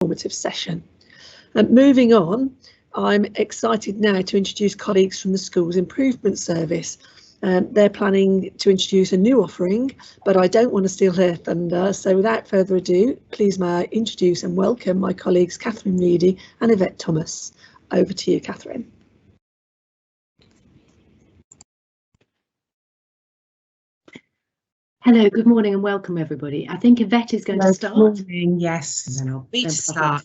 informative session. Moving on, I'm excited now to introduce colleagues from the Schools Improvement Service. They're planning to introduce a new offering, but I don't want to steal their thunder. So without further ado, please may I introduce and welcome my colleagues Catherine Reedy and Yvette Thomas. Over to you, Catherine. Hello, good morning and welcome everybody. I think Yvette is going to start. Good morning, yes. Me to start.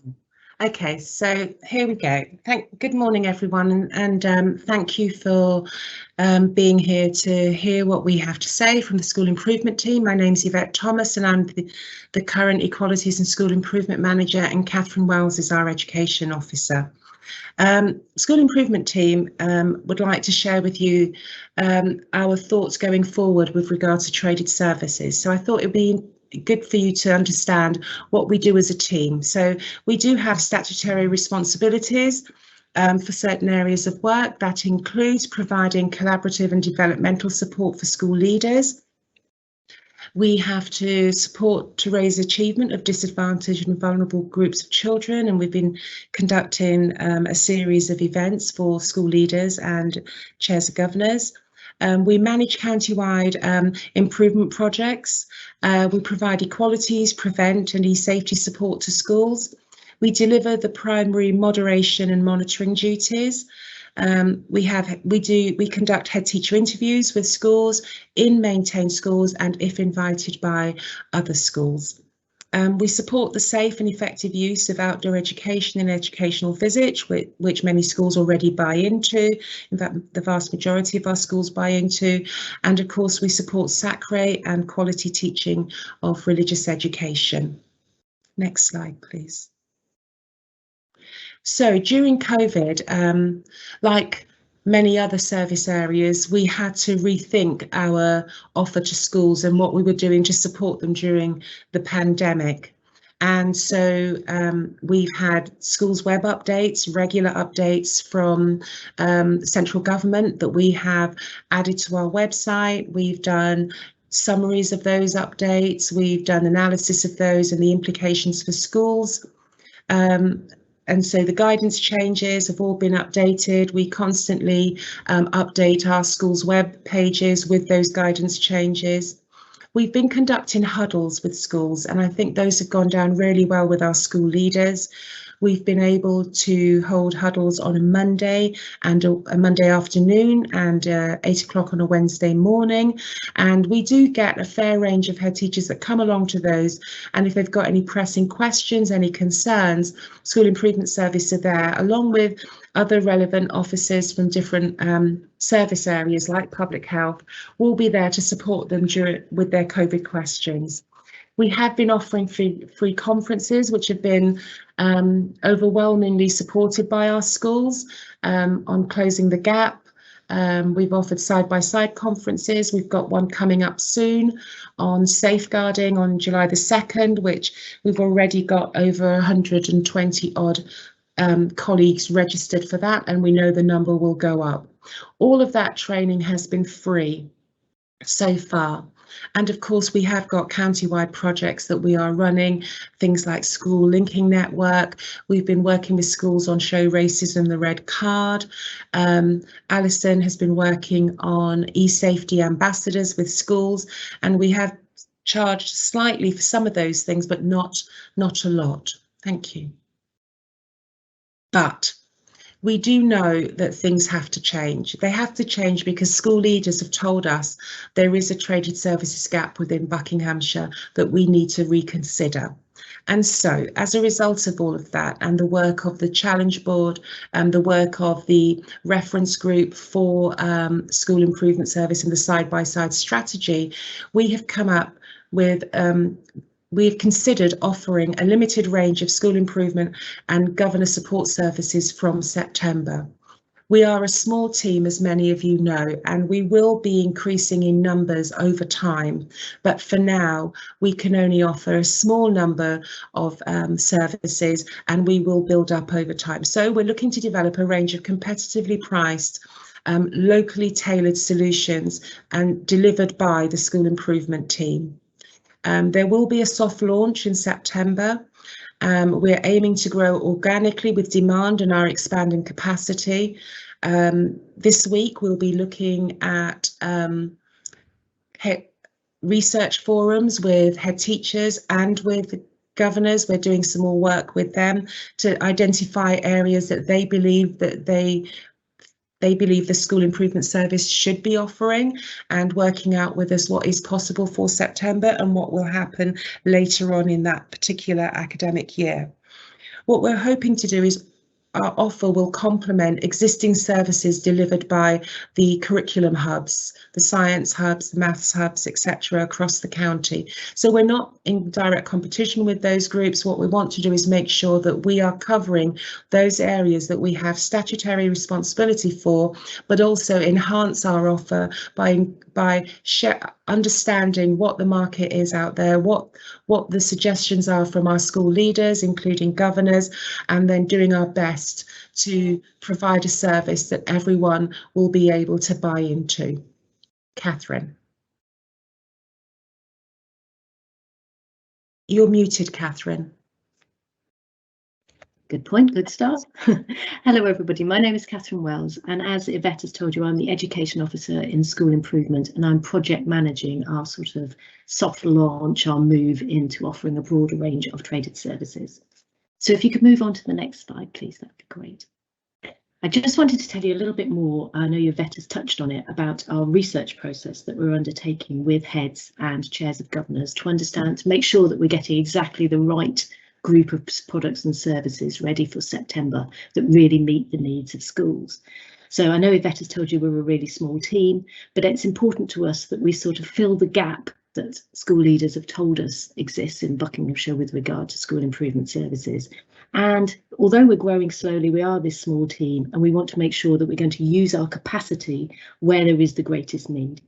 Okay, so here we go. Good morning everyone, and thank you for being here to hear what we have to say from the School Improvement team. My name is Yvette Thomas and I'm the current Equalities and School Improvement Manager, and Catherine Wells is our Education Officer. School Improvement team would like to share with you our thoughts going forward with regard to traded services. So I thought it'd be good for you to understand what we do as a team. So we do have statutory responsibilities for certain areas of work. That includes providing collaborative and developmental support for school leaders. We have to support to raise achievement of disadvantaged and vulnerable groups of children, and we've been conducting a series of events for school leaders and chairs of governors. We manage county-wide improvement projects. We provide equalities, prevent and e-safety support to schools. We deliver the primary moderation and monitoring duties. We conduct head teacher interviews with schools, in maintained schools, and if invited by other schools. We support the safe and effective use of outdoor education and educational visits, which many schools already buy into. In fact, the vast majority of our schools buy into. And of course, we support SACRE and quality teaching of religious education. Next slide, please. So during COVID, like many other service areas, we had to rethink our offer to schools and what we were doing to support them during the pandemic. And so we've had schools web updates, regular updates from central government that we have added to our website. We've done summaries of those updates. We've done analysis of those and the implications for schools. And so the guidance changes have all been updated. We constantly update our schools' web pages with those guidance changes. We've been conducting huddles with schools, and I think those have gone down really well with our school leaders. We've been able to hold huddles on a Monday and a Monday afternoon and 8 o'clock on a Wednesday morning. And we do get a fair range of head teachers that come along to those. And if they've got any pressing questions, any concerns, School Improvement Service are there, along with other relevant officers from different service areas like public health, will be there to support them with their COVID questions. We have been offering free conferences, which have been overwhelmingly supported by our schools on closing the gap. We've offered side-by-side conferences. We've got one coming up soon on safeguarding on July the 2nd, which we've already got over 120 odd colleagues registered for that, and we know the number will go up. All of that training has been free so far. And of course, we have got county-wide projects that we are running, things like School Linking Network. We've been working with schools on Show Racism the Red Card. Alison has been working on e-safety ambassadors with schools, and we have charged slightly for some of those things, but not a lot. Thank you. But we do know that things have to change. They have to change because school leaders have told us there is a traded services gap within Buckinghamshire that we need to reconsider. And so as a result of all of that and the work of the Challenge Board and the work of the reference group for School Improvement Service and the side-by-side strategy, we have come up with we've considered offering a limited range of school improvement and governor support services from September. We are a small team, as many of you know, and we will be increasing in numbers over time. But for now, we can only offer a small number of services, and we will build up over time. So we're looking to develop a range of competitively priced, locally tailored solutions and delivered by the School Improvement team. There will be a soft launch in September, We're aiming to grow organically with demand and our expanding capacity. This week we'll be looking at research forums with head teachers and with governors. We're doing some more work with them to identify areas that they believe the School Improvement Service should be offering, and working out with us what is possible for September and what will happen later on in that particular academic year. What we're hoping to do is our offer will complement existing services delivered by the curriculum hubs, the science hubs, the maths hubs, etc. across the county. So we're not in direct competition with those groups. What we want to do is make sure that we are covering those areas that we have statutory responsibility for, but also enhance our offer by understanding what the market is out there, what the suggestions are from our school leaders, including governors, and then doing our best to provide a service that everyone will be able to buy into. Catherine. You're muted, Catherine. Good point, good start. Hello everybody, my name is Catherine Wells, and as Yvette has told you, I'm the Education Officer in School Improvement, and I'm project managing our sort of soft launch, our move into offering a broader range of traded services. So if you could move on to the next slide, please, that'd be great. I just wanted to tell you a little bit more, I know Yvette has touched on it, about our research process that we're undertaking with heads and chairs of governors to understand, to make sure that we're getting exactly the right group of products and services ready for September that really meet the needs of schools. So I know Yvette has told you we're a really small team, but it's important to us that we sort of fill the gap that school leaders have told us exists in Buckinghamshire with regard to school improvement services. And although we're growing slowly, we are this small team, and we want to make sure that we're going to use our capacity where there is the greatest need.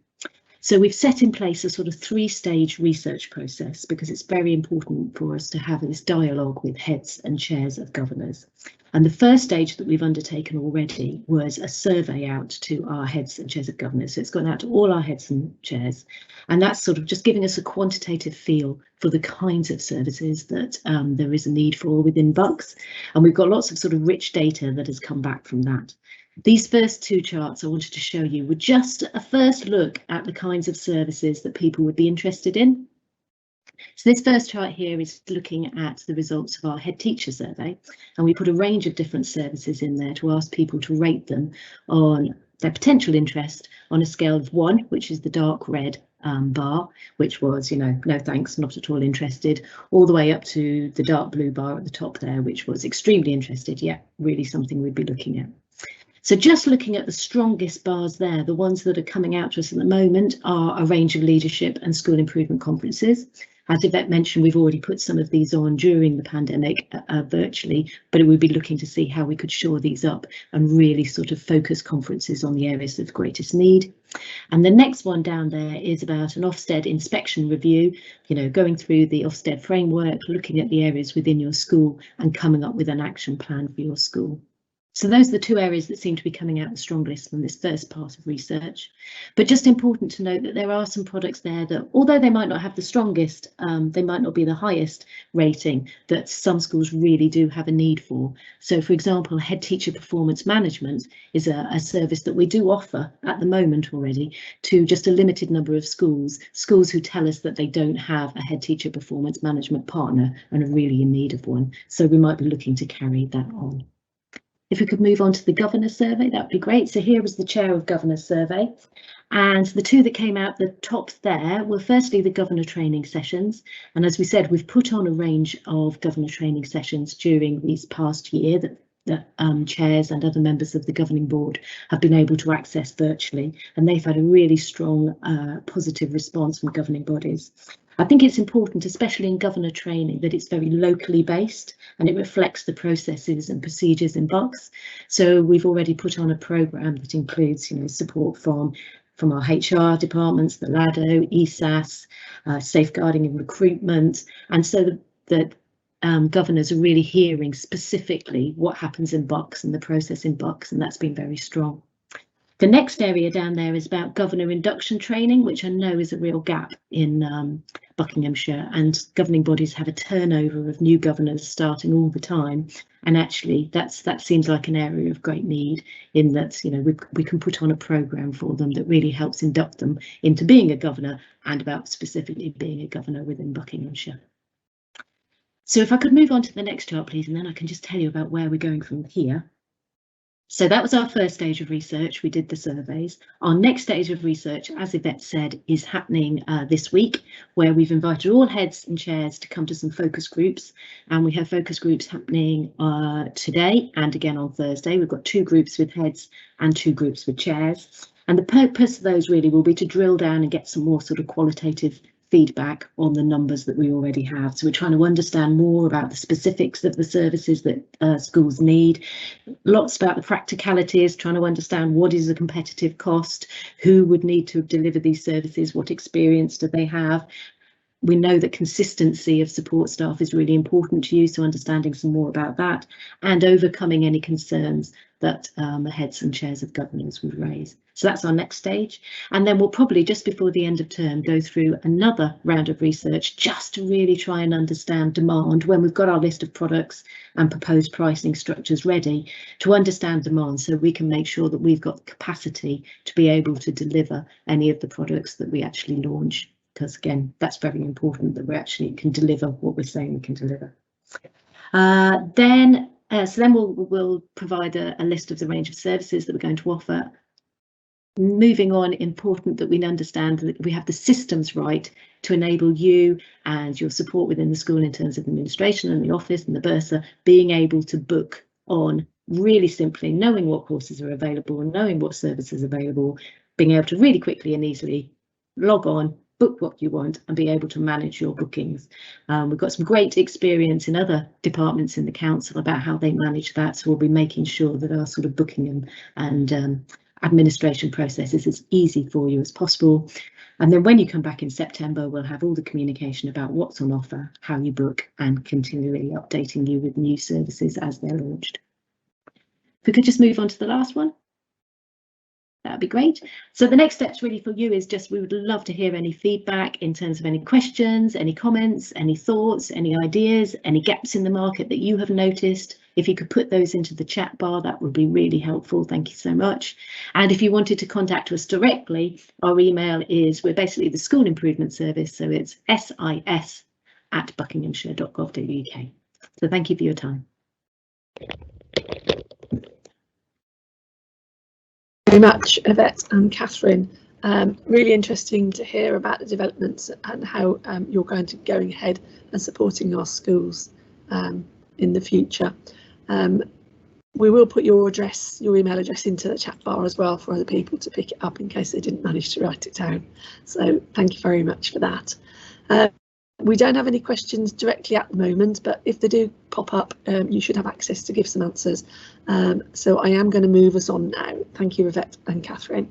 So we've set in place a sort of 3-stage research process because it's very important for us to have this dialogue with heads and chairs of governors. And the first stage that we've undertaken already was a survey out to our heads and chairs of governors. So it's gone out to all our heads and chairs, and that's sort of just giving us a quantitative feel for the kinds of services that there is a need for within BUCS. And we've got lots of sort of rich data that has come back from that. These first 2 charts I wanted to show you were just a first look at the kinds of services that people would be interested in. So this first chart here is looking at the results of our head teacher survey, and we put a range of different services in there to ask people to rate them on their potential interest on a scale of 1, which is the dark red bar, which was, you know, no thanks, not at all interested, all the way up to the dark blue bar at the top there, which was extremely interested, yeah, really something we'd be looking at. So just looking at the strongest bars there, the ones that are coming out to us at the moment are a range of leadership and school improvement conferences. As Yvette mentioned, we've already put some of these on during the pandemic virtually, but we'd be looking to see how we could shore these up and really sort of focus conferences on the areas of greatest need. And the next one down there is about an Ofsted inspection review, you know, going through the Ofsted framework, looking at the areas within your school and coming up with an action plan for your school. So those are the 2 areas that seem to be coming out the strongest from this first part of research. But just important to note that there are some products there that, although they might not have the strongest, they might not be the highest rating, that some schools really do have a need for. So, for example, head teacher performance management is a service that we do offer at the moment already to just a limited number of schools who tell us that they don't have a head teacher performance management partner and are really in need of one. So we might be looking to carry that on. If we could move on to the Governor Survey, that would be great. So here was the Chair of Governor Survey, and the 2 that came out the top there were firstly the Governor training sessions. And as we said, we've put on a range of Governor training sessions during these past year that chairs and other members of the governing board have been able to access virtually, and they've had a really strong positive response from governing bodies. I think it's important, especially in governor training, that it's very locally based and it reflects the processes and procedures in BUCS. So we've already put on a programme that includes, you know, support from our HR departments, the LADO, ESAS, safeguarding and recruitment, and so that governors are really hearing specifically what happens in BUCS and the process in BUCS, and that's been very strong. The next area down there is about governor induction training, which I know is a real gap in Buckinghamshire, and governing bodies have a turnover of new governors starting all the time. And actually that seems like an area of great need, in that, you know, we can put on a programme for them that really helps induct them into being a governor, and about specifically being a governor within Buckinghamshire. So if I could move on to the next chart, please, and then I can just tell you about where we're going from here. So that was our first stage of research. We did the surveys. Our next stage of research, as Yvette said, is happening this week, where we've invited all heads and chairs to come to some focus groups. And we have focus groups happening today and again on Thursday. We've got 2 groups with heads and 2 groups with chairs. And the purpose of those really will be to drill down and get some more sort of qualitative feedback on the numbers that we already have. So we're trying to understand more about the specifics of the services that schools need, lots about the practicalities, trying to understand what is the competitive cost, who would need to deliver these services, what experience do they have. We know that consistency of support staff is really important to you, so understanding some more about that, and overcoming any concerns that the heads and chairs of governors would raise. So that's our next stage. And then we'll probably, just before the end of term, go through another round of research just to really try and understand demand when we've got our list of products and proposed pricing structures ready, to understand demand so we can make sure that we've got capacity to be able to deliver any of the products that we actually launch. Because again, that's very important, that we actually can deliver what we're saying we can deliver. So then we'll provide a list of the range of services that we're going to offer. Moving on, important that we understand that we have the systems right to enable you and your support within the school in terms of administration and the office and the Bursar being able to book on really simply, knowing what courses are available and knowing what services are available, being able to really quickly and easily log on, book what you want and be able to manage your bookings. We've got some great experience in other departments in the council about how they manage that, so we'll be making sure that our sort of booking and administration process is as easy for you as possible. And then when you come back in September, we'll have all the communication about what's on offer, how you book, and continually updating you with new services as they're launched. If we could just move on to the last one. That'd be great. So the next steps really for you is just, we would love to hear any feedback in terms of any questions, any comments, any thoughts, any ideas, any gaps in the market that you have noticed. If you could put those into the chat bar, that would be really helpful. Thank you so much. And if you wanted to contact us directly, our email is, we're basically the School Improvement Service, so it's sis@buckinghamshire.gov.uk. So thank you for your time. Very much, Yvette and Catherine. Really interesting to hear about the developments and how you're going ahead and supporting our schools in the future. We will put your email address into the chat bar as well for other people to pick it up in case they didn't manage to write it down. So thank you very much for that. We don't have any questions directly at the moment, but if they do pop up, you should have access to give some answers. So I am going to move us on now. Thank you, Yvette and Catherine.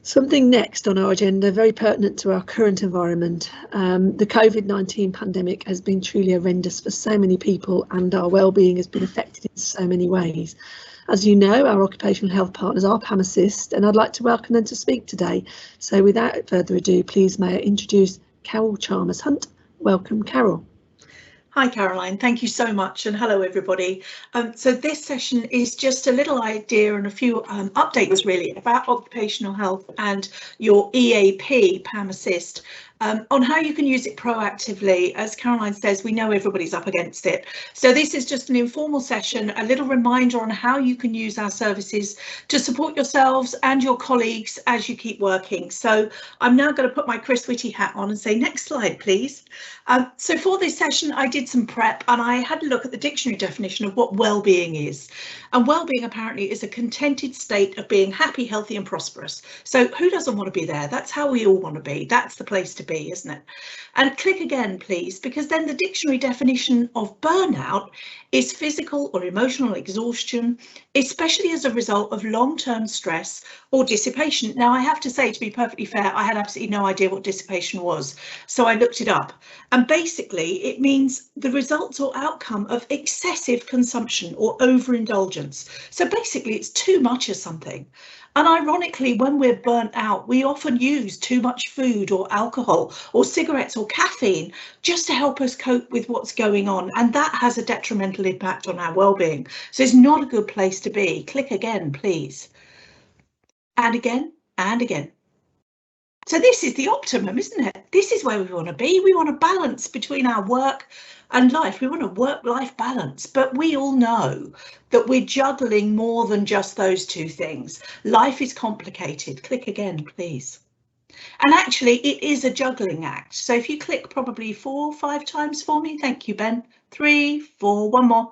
Something next on our agenda, very pertinent to our current environment. The COVID-19 pandemic has been truly horrendous for so many people, and our well-being has been affected in so many ways. As you know, our occupational health partners are PAM Assist, and I'd like to welcome them to speak today. So without further ado, please may I introduce Carol Chalmers-Hunt. Welcome, Carol. Hi Caroline, thank you so much, and hello everybody. So this session is just a little idea and a few updates really about occupational health and your EAP PAM Assist. On how you can use it proactively. As Caroline says, we know everybody's up against it. So this is just an informal session, a little reminder on how you can use our services to support yourselves and your colleagues as you keep working. So I'm now going to put my Chris Whitty hat on and say, next slide, please. So for this session, I did some prep and I had a look at the dictionary definition of what well-being is. And well-being apparently is a contented state of being happy, healthy and prosperous. So who doesn't want to be there? That's how we all want to be. That's the place to be. be, isn't it? And click again, please, because then the dictionary definition of burnout is physical or emotional exhaustion, especially as a result of long-term stress or dissipation. Now, I have to say, to be perfectly fair, I had absolutely no idea what dissipation was, so I looked it up. And basically, it means the result or outcome of excessive consumption or overindulgence. So basically, it's too much of something. And ironically, when we're burnt out, we often use too much food or alcohol or cigarettes or caffeine just to help us cope with what's going on. And that has a detrimental impact on our well-being. So it's not a good place to be. Click again, please. And again, and again. So this is the optimum, isn't it? This is where we want to be. We want a balance between our work and life. We want a work-life balance, but we all know that we're juggling more than just those two things. Life is complicated. Click again, please. And actually, it is a juggling act. So if you click probably 4 or 5 times for me, thank you, Ben. 3, 4, one more.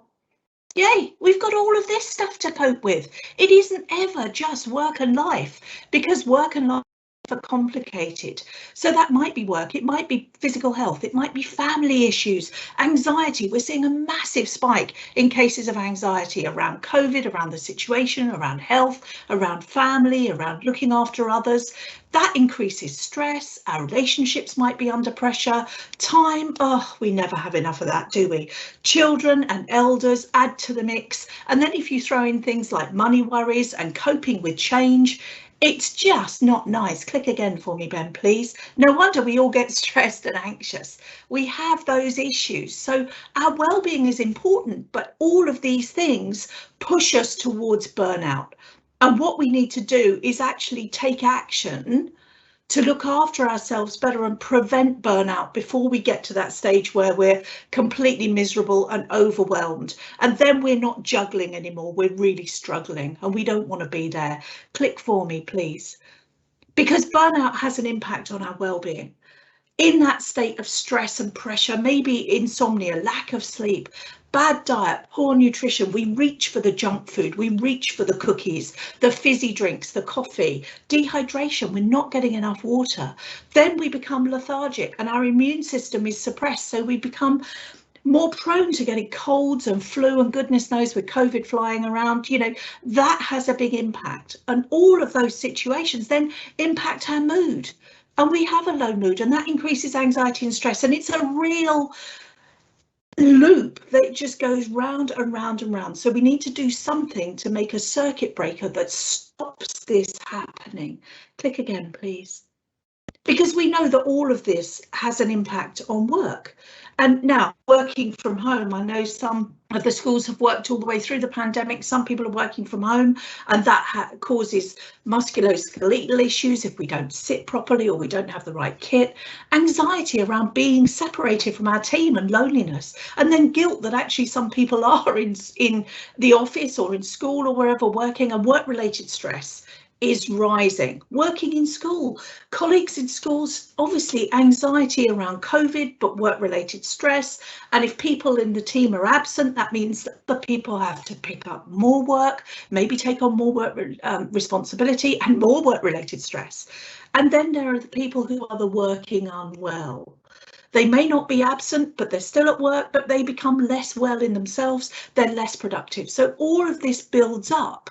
Yay, we've got all of this stuff to cope with. It isn't ever just work and life, because work and life are complicated. So that might be work, it might be physical health, it might be family issues, anxiety. We're seeing a massive spike in cases of anxiety around COVID, around the situation, around health, around family, around looking after others. That increases stress. Our relationships might be under pressure. Time, oh, we never have enough of that, do we? Children and elders add to the mix. And then if you throw in things like money worries and coping with change, it's just not nice. Click again for me, Ben, please. No wonder we all get stressed and anxious. We have those issues. So our well-being is important, but all of these things push us towards burnout. And what we need to do is actually take action to look after ourselves better and prevent burnout before we get to that stage where we're completely miserable and overwhelmed. And then we're not juggling anymore, we're really struggling and we don't want to be there. Click for me, please. Because burnout has an impact on our well-being. In that state of stress and pressure, maybe insomnia, lack of sleep, bad diet, poor nutrition, we reach for the junk food, we reach for the cookies, the fizzy drinks, the coffee, dehydration, we're not getting enough water. Then we become lethargic and our immune system is suppressed, so we become more prone to getting colds and flu, and goodness knows with COVID flying around, you know, that has a big impact. And all of those situations then impact our mood. And we have a low mood and that increases anxiety and stress. And it's a real loop that just goes round and round and round. So we need to do something to make a circuit breaker that stops this happening. Click again, please. Because we know that all of this has an impact on work. And now working from home, I know some of the schools have worked all the way through the pandemic. Some people are working from home and that causes musculoskeletal issues if we don't sit properly or we don't have the right kit. Anxiety around being separated from our team and loneliness. And then guilt that actually some people are in the office or in school or wherever working, and work-related stress is rising. Working in school, colleagues in schools, obviously anxiety around COVID, but work-related stress. And if people in the team are absent, that means that the people have to pick up more work, maybe take on more work responsibility and more work-related stress. And then there are the people who are the working unwell. They may not be absent, but they're still at work, but they become less well in themselves. They're less productive. So all of this builds up.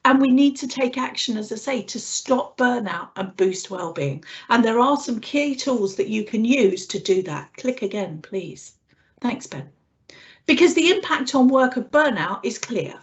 And we need to take action, as I say, to stop burnout and boost well-being. And there are some key tools that you can use to do that. Click again, please. Thanks, Ben. Because the impact on work of burnout is clear.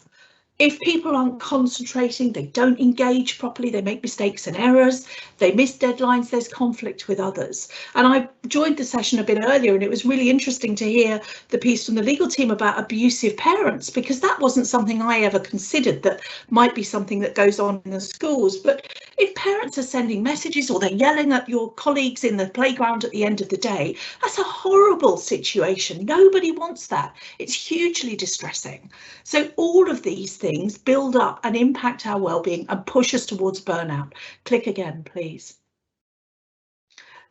If people aren't concentrating, they don't engage properly, they make mistakes and errors, they miss deadlines, there's conflict with others. And I joined the session a bit earlier and it was really interesting to hear the piece from the legal team about abusive parents, because that wasn't something I ever considered that might be something that goes on in the schools. But if parents are sending messages or they're yelling at your colleagues in the playground at the end of the day, that's a horrible situation. Nobody wants that. It's hugely distressing. So all of these things build up and impact our well-being and push us towards burnout. Click again, please.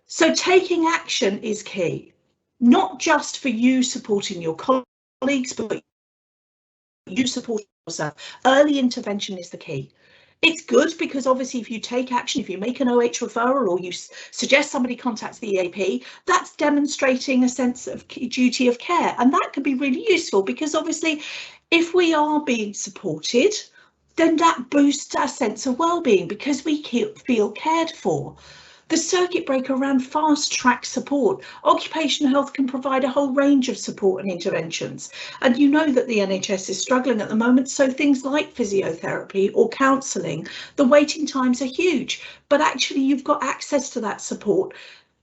So taking action is key, not just for you supporting your colleagues, but you support yourself. Early intervention is the key. It's good because obviously if you take action, if you make an OH referral or you suggest somebody contacts the EAP, that's demonstrating a sense of duty of care. And that can be really useful because obviously if we are being supported, then that boosts our sense of well-being because we feel cared for. The circuit breaker around fast track support. Occupational health can provide a whole range of support and interventions. And you know that the NHS is struggling at the moment, so things like physiotherapy or counselling, the waiting times are huge, but actually you've got access to that support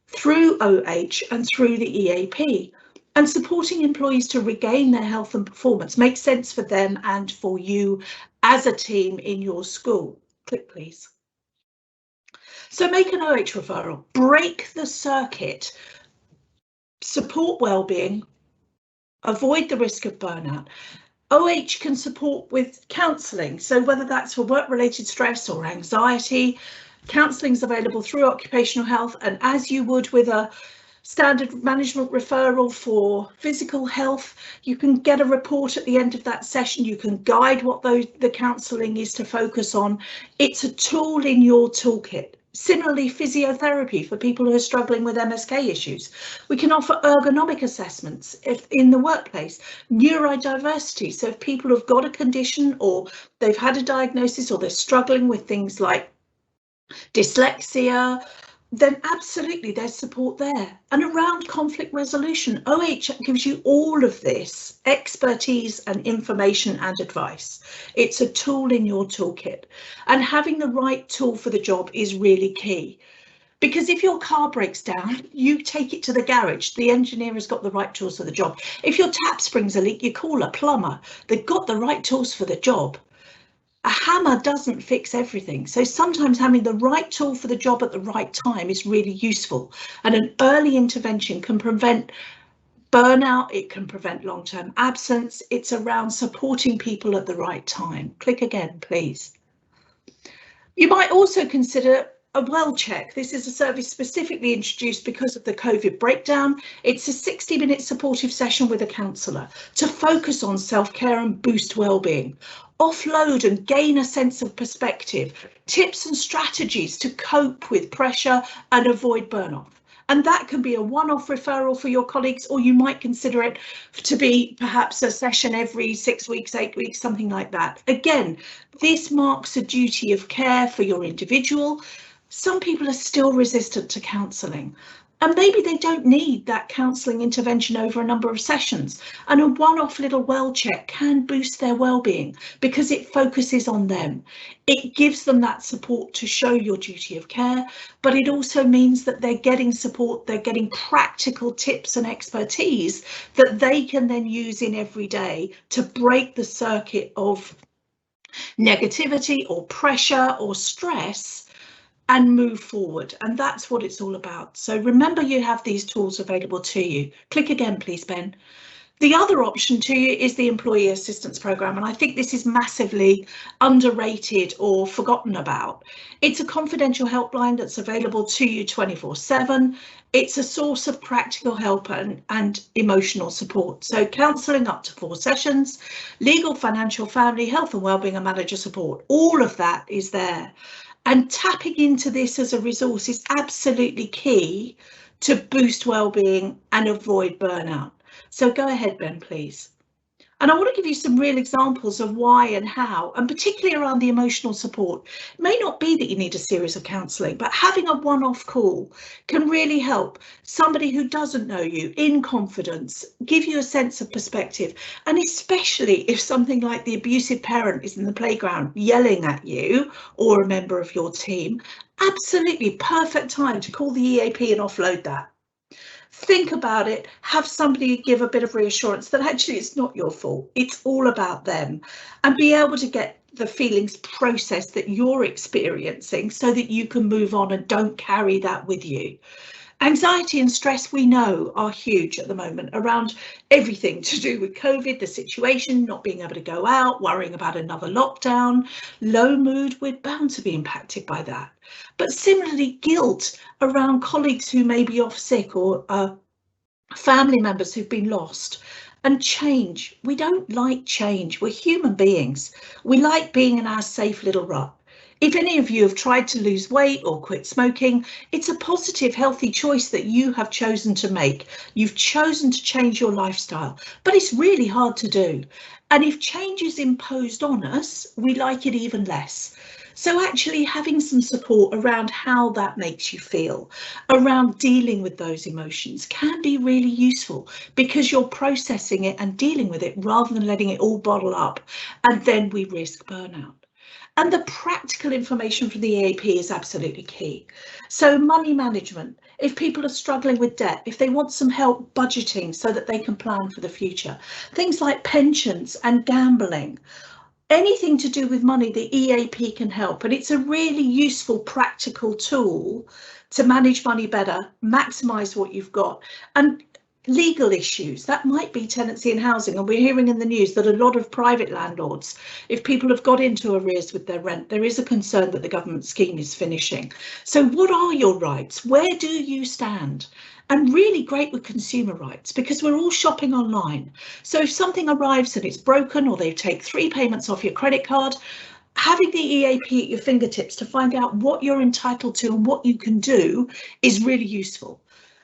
through OH and through the EAP. And supporting employees to regain their health and performance makes sense for them and for you as a team in your school. Click, please. So make an OH referral, break the circuit, support wellbeing, avoid the risk of burnout. OH can support with counselling, so whether that's for work-related stress or anxiety, counselling is available through occupational health, and as you would with a standard management referral for physical health, you can get a report at the end of that session. You can guide what the counselling is to focus on. It's a tool in your toolkit. Similarly, physiotherapy for people who are struggling with MSK issues. We can offer ergonomic assessments in the workplace, neurodiversity. So if people have got a condition or they've had a diagnosis or they're struggling with things like dyslexia, then absolutely there's support there. And around conflict resolution, OH gives you all of this expertise and information and advice. It's a tool in your toolkit, and having the right tool for the job is really key. Because if your car breaks down, you take it to the garage. The engineer has got the right tools for the job. If your tap springs a leak, you call a plumber. They've got the right tools for the job. A hammer doesn't fix everything, so sometimes having the right tool for the job at the right time is really useful, and an early intervention can prevent burnout, it can prevent long-term absence. It's around supporting people at the right time. Click again, please. You might also consider a well check. This is a service specifically introduced because of the COVID breakdown. It's a 60-minute supportive session with a counsellor to focus on self-care and boost well-being. Offload and gain a sense of perspective, tips and strategies to cope with pressure and avoid burnout. And that can be a one-off referral for your colleagues, or you might consider it to be perhaps a session every 6 weeks, 8 weeks, something like that. Again, this marks a duty of care for your individual. Some people are still resistant to counselling, and maybe they don't need that counselling intervention over a number of sessions, and a one-off little well check can boost their well-being because it focuses on them. It gives them that support to show your duty of care, but it also means that they're getting support, they're getting practical tips and expertise that they can then use in every day to break the circuit of negativity or pressure or stress and move forward. And that's what it's all about. So remember, you have these tools available to you. Click again, please, Ben. The other option to you is the Employee Assistance Programme, and I think this is massively underrated or forgotten about. It's a confidential helpline that's available to you 24/7. It's a source of practical help and emotional support. So counselling up to 4 sessions, legal, financial, family, health and wellbeing and manager support. All of that is there. And tapping into this as a resource is absolutely key to boost wellbeing and avoid burnout. So go ahead, Ben, please. And I want to give you some real examples of why and how, and particularly around the emotional support. It may not be that you need a series of counselling, but having a one-off call can really help somebody who doesn't know you in confidence, give you a sense of perspective. And especially if something like the abusive parent is in the playground yelling at you or a member of your team, absolutely perfect time to call the EAP and offload that. Think about it, have somebody give a bit of reassurance that actually it's not your fault, it's all about them, and be able to get the feelings processed that you're experiencing so that you can move on and don't carry that with you. Anxiety and stress, we know, are huge at the moment around everything to do with COVID, the situation, not being able to go out, worrying about another lockdown, low mood, we're bound to be impacted by that. But similarly, guilt around colleagues who may be off sick or family members who've been lost. And change, we don't like change, we're human beings. We like being in our safe little rut. If any of you have tried to lose weight or quit smoking, it's a positive, healthy choice that you have chosen to make. You've chosen to change your lifestyle, but it's really hard to do. And if change is imposed on us, we like it even less. So actually having some support around how that makes you feel, around dealing with those emotions, can be really useful, because you're processing it and dealing with it rather than letting it all bottle up, and then we risk burnout. And the practical information from the EAP is absolutely key. So money management, if people are struggling with debt, if they want some help budgeting so that they can plan for the future, things like pensions and gambling, anything to do with money, the EAP can help. And it's a really useful practical tool to manage money better, maximise what you've got. And legal issues, that might be tenancy and housing, and we're hearing in the news that a lot of private landlords, if people have got into arrears with their rent, there is a concern that the government scheme is finishing. So what are your rights? Where do you stand? And really great with consumer rights, because we're all shopping online. So if something arrives and it's broken, or they take 3 payments off your credit card, having the EAP at your fingertips to find out what you're entitled to and what you can do is really useful.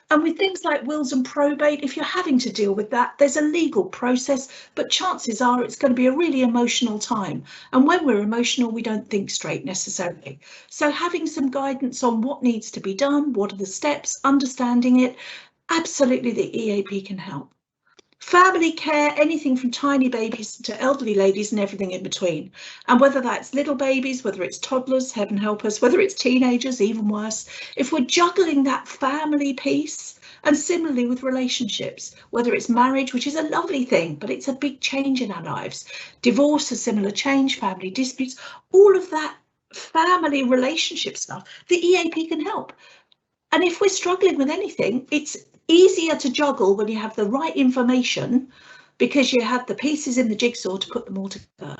And with things like wills and probate, if you're having to deal with that, there's a legal process, but chances are it's going to be a really emotional time. And when we're emotional, we don't think straight necessarily. So having some guidance on what needs to be done, what are the steps, understanding it, absolutely the EAP can help. Family care, anything from tiny babies to elderly ladies and everything in between. And whether that's little babies, whether it's toddlers, heaven help us, whether it's teenagers, even worse, if we're juggling that family piece, and similarly with relationships, whether it's marriage, which is a lovely thing, but it's a big change in our lives, divorce, a similar change, family disputes, all of that family relationship stuff, the EAP can help. And if we're struggling with anything, it's easier to juggle when you have the right information, because you have the pieces in the jigsaw to put them all together.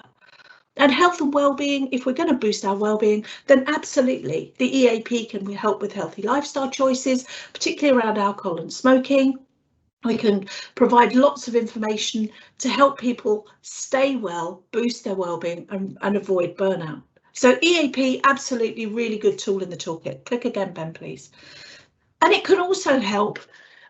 And health and well-being, if we're going to boost our well-being, then absolutely the EAP can help with healthy lifestyle choices, particularly around alcohol and smoking. We can provide lots of information to help people stay well, boost their well-being and avoid burnout. So EAP, absolutely really good tool in the toolkit. Click again, Ben, please. And it can also help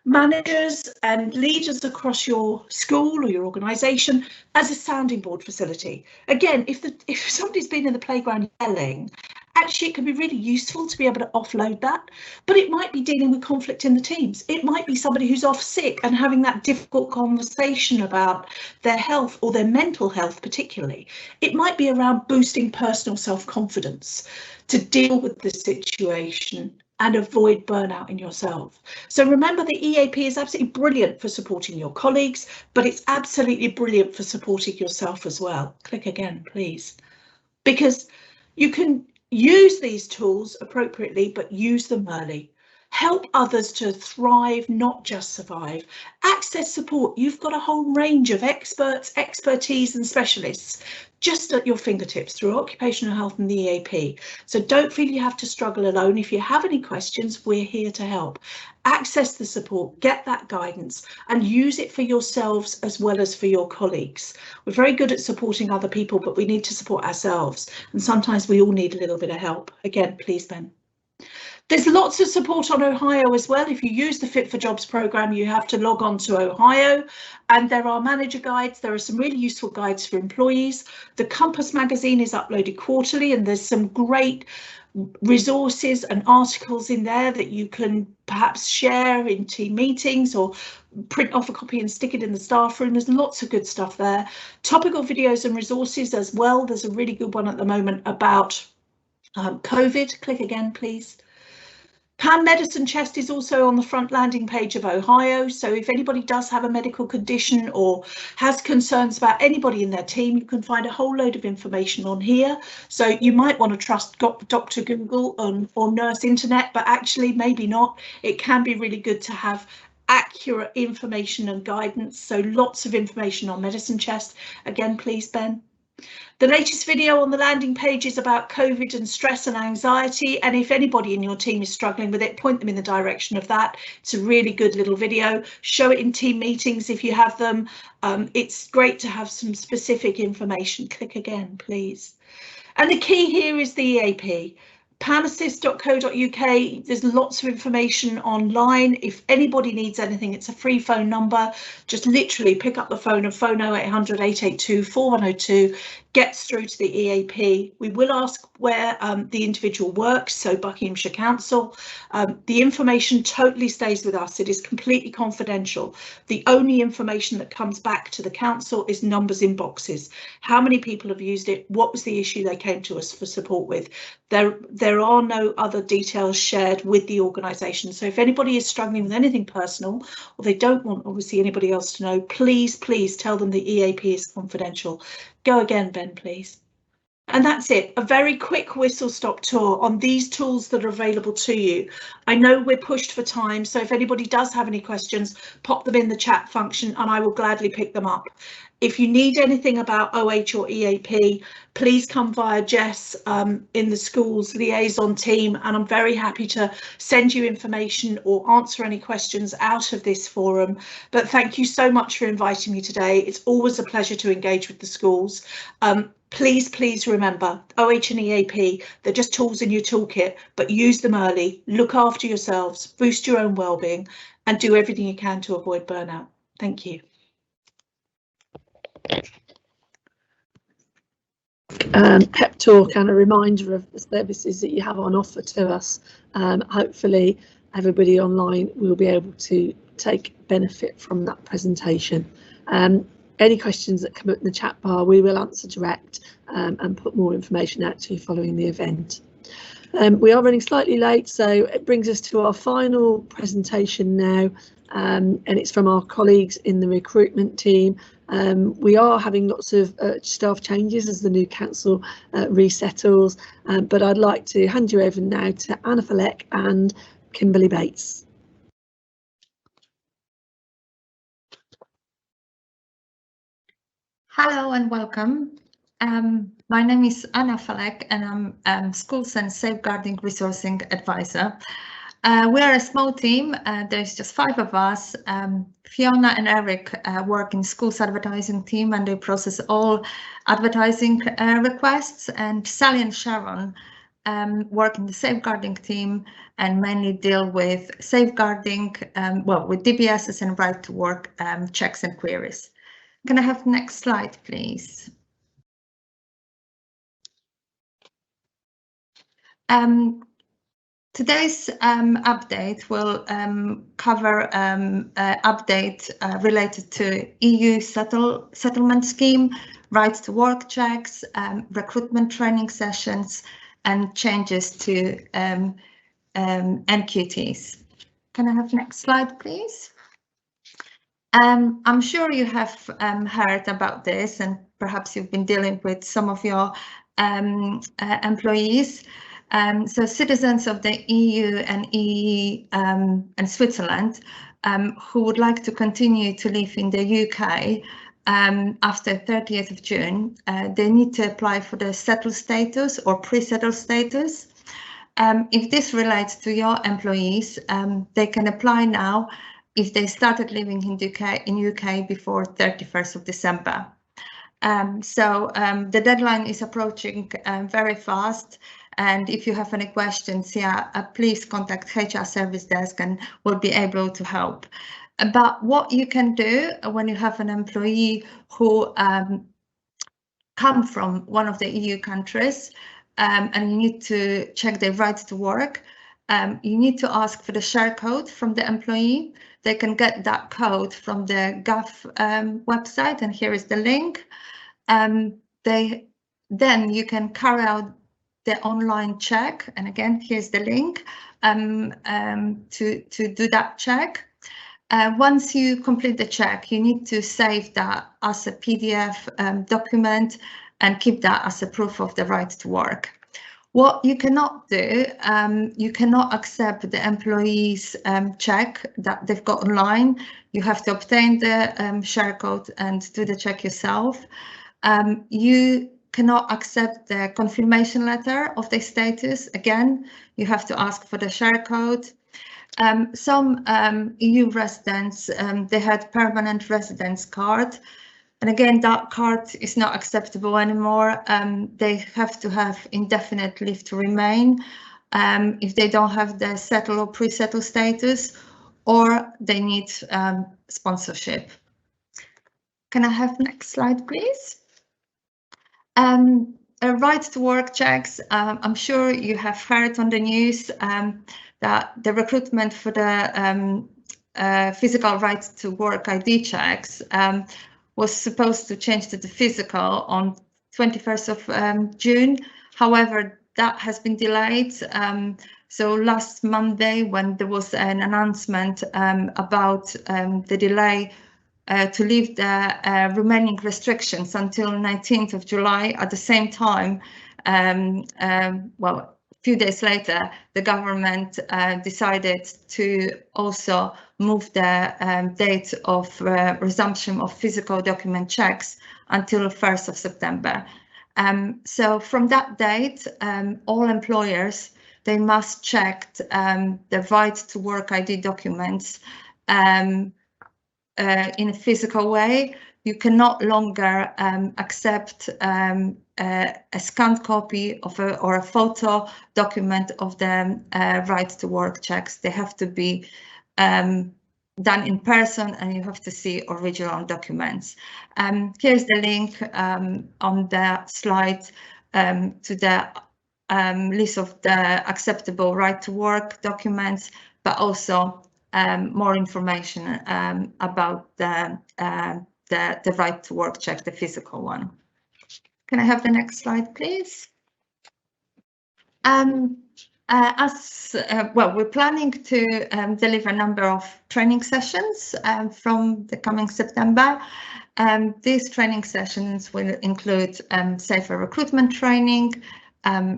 managers and leaders across your school or your organisation as a sounding board facility. Again, if somebody's been in the playground yelling, actually it can be really useful to be able to offload that, but it might be dealing with conflict in the teams. It might be somebody who's off sick and having that difficult conversation about their health or their mental health particularly. It might be around boosting personal self-confidence to deal with the situation and avoid burnout in yourself. So remember, the EAP is absolutely brilliant for supporting your colleagues, but it's absolutely brilliant for supporting yourself as well. Click again, please. Because you can use these tools appropriately, but use them early. Help others to thrive, not just survive. Access support. You've got a whole range of experts, expertise and specialists just at your fingertips through occupational health and the EAP. So don't feel you have to struggle alone. If you have any questions, we're here to help. Access the support, get that guidance and use it for yourselves as well as for your colleagues. We're very good at supporting other people, but we need to support ourselves. And sometimes we all need a little bit of help. Again, please, Ben. There's lots of support on Ohio as well. If you use the Fit for Jobs programme, you have to log on to Ohio, and there are manager guides. There are some really useful guides for employees. The Compass magazine is uploaded quarterly, and there's some great resources and articles in there that you can perhaps share in team meetings or print off a copy and stick it in the staff room. There's lots of good stuff there. Topical videos and resources as well. There's a really good one at the moment about COVID. Click again, please. Pan Medicine Chest is also on the front landing page of Ohio. So if anybody does have a medical condition or has concerns about anybody in their team, you can find a whole load of information on here. So you might want to trust Dr. Google or Nurse Internet, but actually maybe not. It can be really good to have accurate information and guidance. So lots of information on Medicine Chest. Again, please, Ben. The latest video on the landing page is about COVID and stress and anxiety, and if anybody in your team is struggling with it, point them in the direction of that. It's a really good little video. Show it in team meetings if you have them. It's great to have some specific information. Click again, please. And the key here is the EAP. panassist.co.uk. There's lots of information online. If anybody needs anything, it's a free phone number. Just literally pick up the phone and phone 0800 882 4102. Gets through to the EAP. We will ask where the individual works, so Buckinghamshire Council. The information totally stays with us. It is completely confidential. The only information that comes back to the council is numbers in boxes. How many people have used it? What was the issue they came to us for support with? There are no other details shared with the organisation. So if anybody is struggling with anything personal, or they don't want obviously anybody else to know, please tell them the EAP is confidential. Go again, Ben, please. And that's it. A very quick whistle-stop tour on these tools that are available to you. I know we're pushed for time, so if anybody does have any questions, pop them in the chat function and I will gladly pick them up. If you need anything about OH or EAP, please come via Jess in the schools liaison team, and I'm very happy to send you information or answer any questions out of this forum. But thank you so much for inviting me today. It's always a pleasure to engage with the schools. Please remember, OH and EAP, they're just tools in your toolkit, but use them early, look after yourselves, boost your own well-being, and do everything you can to avoid burnout. Thank you. Pep talk and a reminder of the services that you have on offer to us. Hopefully everybody online will be able to take benefit from that presentation. Any questions that come up in the chat bar we will answer direct and put more information out to you following the event. We are running slightly late, so it brings us to our final presentation now, and it's from our colleagues in the recruitment team. We are having lots of staff changes as the new council resettles, but I'd like to hand you over now to Anna Fleck and Kimberly Bates. Hello and welcome. My name is Anna Fleck and I'm Schools and Safeguarding Resourcing Advisor. We are a small team, there's just 5 of us. Fiona and Eric work in schools advertising team and they process all advertising requests, and Sally and Sharon work in the safeguarding team and mainly deal with safeguarding, with DBSs and right to work checks and queries. Can I have the next slide, please? Today's update will cover update related to EU settlement scheme, rights to work checks, recruitment training sessions, and changes to NQTs. Can I have the next slide, please? I'm sure you have heard about this, and perhaps you've been dealing with some of your employees. So citizens of the EU and EE and Switzerland who would like to continue to live in the UK after 30th of June, they need to apply for the settled status or pre-settled status. If this relates to your employees, they can apply now if they started living in UK before 31st of December. The deadline is approaching very fast, and if you have any questions, please contact HR Service Desk and we'll be able to help. But what you can do when you have an employee who come from one of the EU countries and you need to check their rights to work, you need to ask for the share code from the employee. They can get that code from the Gov website, and here is the link. Then you can carry out the online check, and again here's the link to do that check. Once you complete the check, you need to save that as a PDF document and keep that as a proof of the right to work. What you cannot do, you cannot accept the employee's check that they've got online. You have to obtain the share code and do the check yourself. You cannot accept the confirmation letter of their status. Again, you have to ask for the share code. Some EU residents, they had permanent residence card. And again, that card is not acceptable anymore. They have to have indefinite leave to remain if they don't have the settled or pre-settled status, or they need sponsorship. Can I have next slide, please? Right to work checks. I'm sure you have heard on the news that the recruitment for the physical right to work ID checks was supposed to change to the physical on 21st of June. However, that has been delayed. So last Monday, when there was an announcement about the delay to leave the remaining restrictions until 19th of July, at the same time, well, a few days later, the government decided to also move the date of resumption of physical document checks until 1st of September. So from that date, all employers, they must check the right to work ID documents in a physical way. You can no longer accept a scanned copy of or a photo document of the right to work checks. They have to be done in person, and you have to see original documents. Here's the link on the slide to the list of the acceptable right to work documents, but also more information about the right to work check, the physical one. Can I have the next slide, please? Well, we're planning to deliver a number of training sessions from the coming September. These training sessions will include safer recruitment training,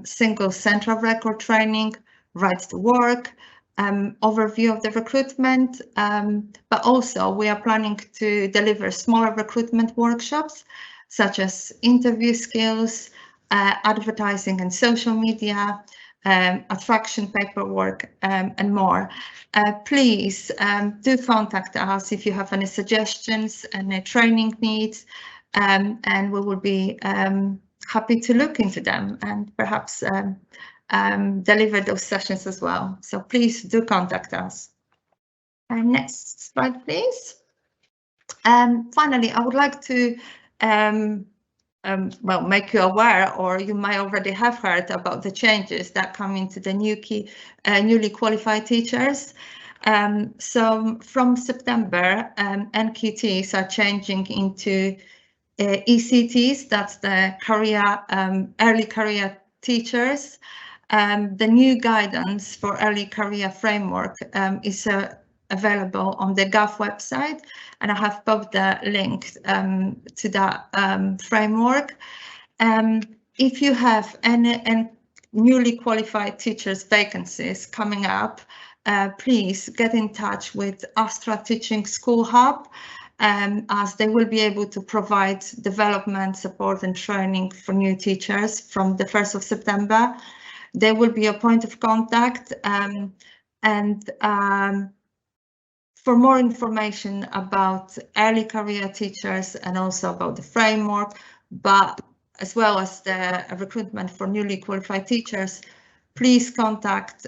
single central record training, right to work, overview of the recruitment, but also we are planning to deliver smaller recruitment workshops such as interview skills, advertising and social media, attraction paperwork, and more. Please do contact us if you have any suggestions and any training needs, and we will be happy to look into them and perhaps deliver those sessions as well. So please do contact us. Next slide, please. Finally, I would like to well, make you aware, or you might already have heard about the changes that come into the newly qualified teachers. So from September, NQTs are changing into ECTs, that's the early career teachers. The new guidance for early career framework is available on the Gov website, and I have both the link to that framework. If you have any newly qualified teachers vacancies coming up, please get in touch with Astra Teaching School Hub, as they will be able to provide development support and training for new teachers from the 1st of September. They will be a point of contact, and for more information about early career teachers and also about the framework, but as well as the recruitment for newly qualified teachers, please contact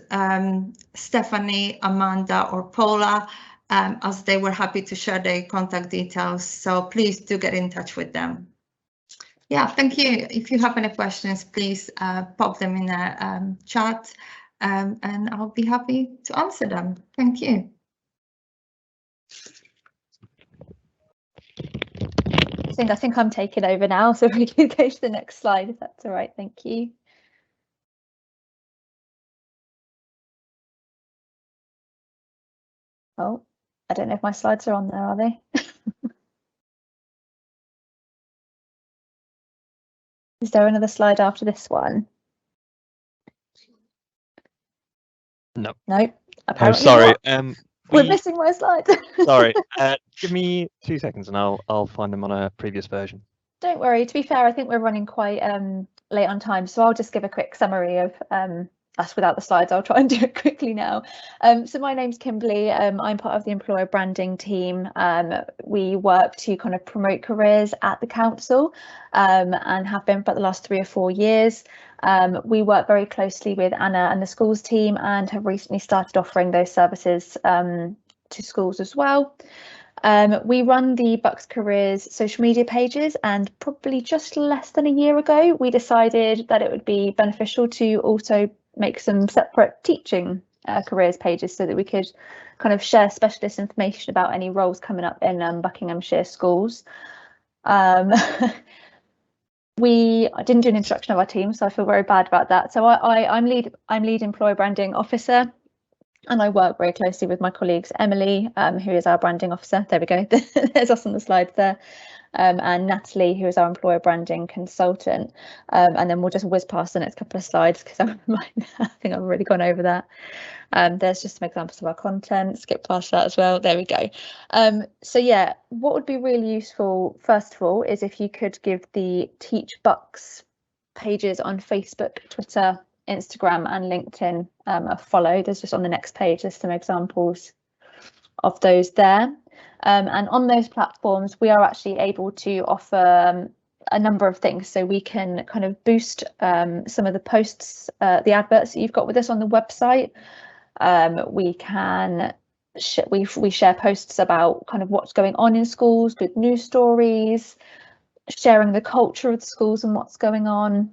Stephanie, Amanda, or Paula, as they were happy to share their contact details. So please do get in touch with them. Yeah, thank you. If you have any questions, please pop them in the chat, and I'll be happy to answer them. Thank you. I think I'm taking over now, so we can go to the next slide if that's all right. Thank you. Oh, I don't know if my slides are on there, are they? Is there another slide after this one? No. No. Oh, sorry. We're missing my slides. Sorry. Give me 2 seconds and I'll find them on a previous version. Don't worry. To be fair, I think we're running quite late on time, so I'll just give a quick summary of that's without the slides. I'll try and do it quickly now. So my name's Kimberly. I'm part of the employer branding team. We work to kind of promote careers at the council and have been for the last 3 or 4 years. We work very closely with Anna and the schools team and have recently started offering those services to schools as well. We run the Bucks Careers social media pages, and probably just less than a year ago, we decided that it would be beneficial to also make some separate teaching careers pages so that we could kind of share specialist information about any roles coming up in Buckinghamshire schools. I didn't do an introduction of our team, so I feel very bad about that. So I'm lead employer branding officer, and I work very closely with my colleagues Emily, who is our branding officer. There we go. There's us on the slides there. And Natalie, who is our employer branding consultant. And then we'll just whiz past the next couple of slides because I think I've already gone over that. There's just some examples of our content. Skip past that as well. There we go. So yeah, what would be really useful, first of all, is if you could give the Teach Bucks pages on Facebook, Twitter, Instagram and LinkedIn a follow. There's just on the next page, there's some examples of those there. And on those platforms, we are actually able to offer a number of things. So we can kind of boost some of the posts, the adverts that you've got with us on the website. We can we share posts about kind of what's going on in schools, good news stories, sharing the culture of the schools and what's going on,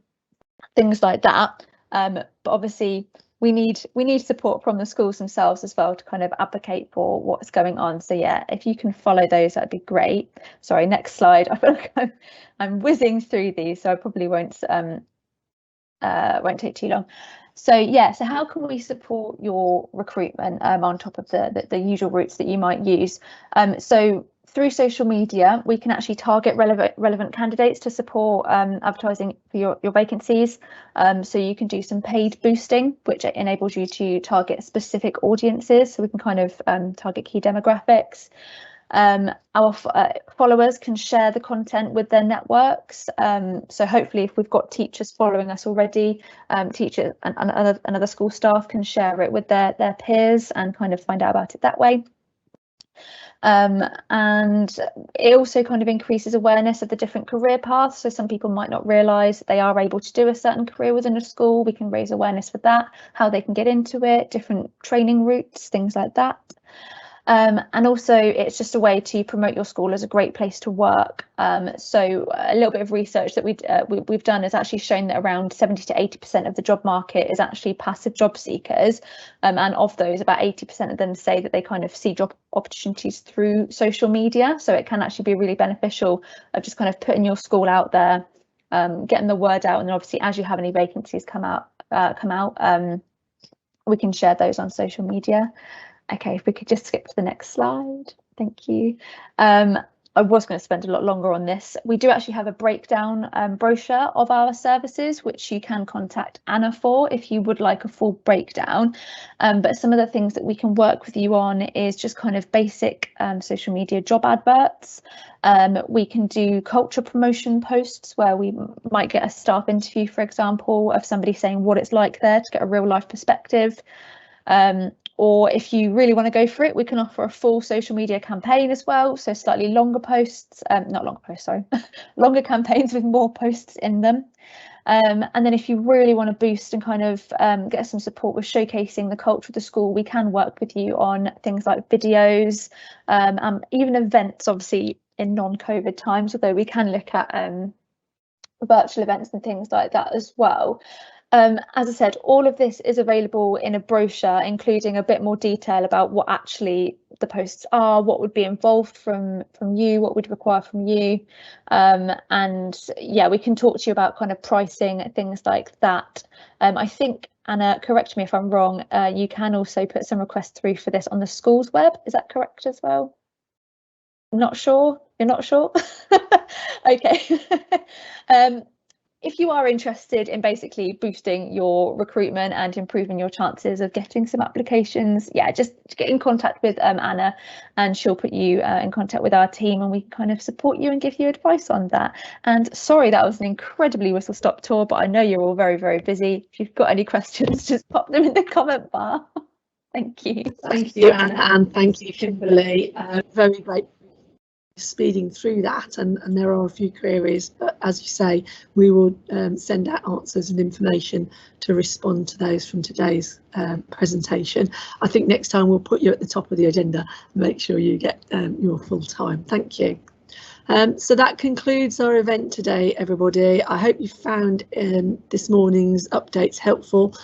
things like that. But obviously we need support from the schools themselves as well to kind of advocate for what's going on. So yeah, if you can follow those, that'd be great. Sorry, next slide. I feel like I'm whizzing through these, so I probably won't take too long. So yeah, so how can we support your recruitment on top of the usual routes that you might use? So through social media, we can actually target relevant candidates to support advertising for your vacancies. So you can do some paid boosting, which enables you to target specific audiences. So we can kind of target key demographics. Our followers can share the content with their networks. So hopefully if we've got teachers following us already, teachers and other school staff can share it with their peers and kind of find out about it that way. And it also kind of increases awareness of the different career paths. So some people might not realise they are able to do a certain career within a school. We can raise awareness for that, how they can get into it, different training routes, things like that. And also it's just a way to promote your school as a great place to work. So a little bit of research that we've done has actually shown that around 70 to 80% of the job market is actually passive job seekers. And of those, about 80% of them say that they kind of see job opportunities through social media. So it can actually be really beneficial of just kind of putting your school out there, getting the word out. And then obviously as you have any vacancies come out, we can share those on social media. Okay, if we could just skip to the next slide. Thank you. I was going to spend a lot longer on this. We do actually have a breakdown brochure of our services, which you can contact Anna for if you would like a full breakdown. But some of the things that we can work with you on is just kind of basic social media job adverts. We can do culture promotion posts where we might get a staff interview, for example, of somebody saying what it's like there to get a real life perspective. Or if you really want to go for it, we can offer a full social media campaign as well. So slightly longer posts, not longer posts, sorry, longer campaigns with more posts in them. And then if you really want to boost and kind of get some support with showcasing the culture of the school, we can work with you on things like videos, even events, obviously in non-COVID times, although we can look at virtual events and things like that as well. As I said, all of this is available in a brochure, including a bit more detail about what actually the posts are, what would be involved from you, what would require from you. And yeah, we can talk to you about kind of pricing, things like that. I think, Anna, correct me if I'm wrong, you can also put some requests through for this on the school's web. Is that correct as well? I'm not sure. You're not sure? Okay. if you are interested in basically boosting your recruitment and improving your chances of getting some applications, yeah, just get in contact with Anna, and she'll put you in contact with our team, and we can kind of support you and give you advice on that. And sorry, that was an incredibly whistle stop tour, but I know you're all very, very busy. If you've got any questions, just pop them in the comment bar. Thank you. Thank you, Anna, and thank you, Kimberly. Very great speeding through that, and there are a few queries, but as you say, we will send out answers and information to respond to those from today's presentation. I think next time we'll put you at the top of the agenda, make sure you get your full time. Thank you. So that concludes our event today, everybody. I hope you found this morning's updates helpful.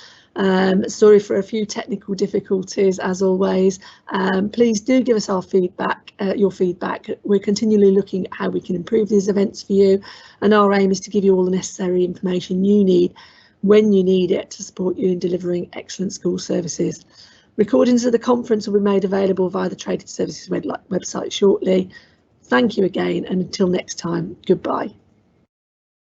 Sorry for a few technical difficulties, as always. Please do give us our feedback, your feedback. We're continually looking at how we can improve these events for you, and our aim is to give you all the necessary information you need when you need it to support you in delivering excellent school services. Recordings of the conference will be made available via the Traded Services website shortly. Thank you again, and until next time, goodbye.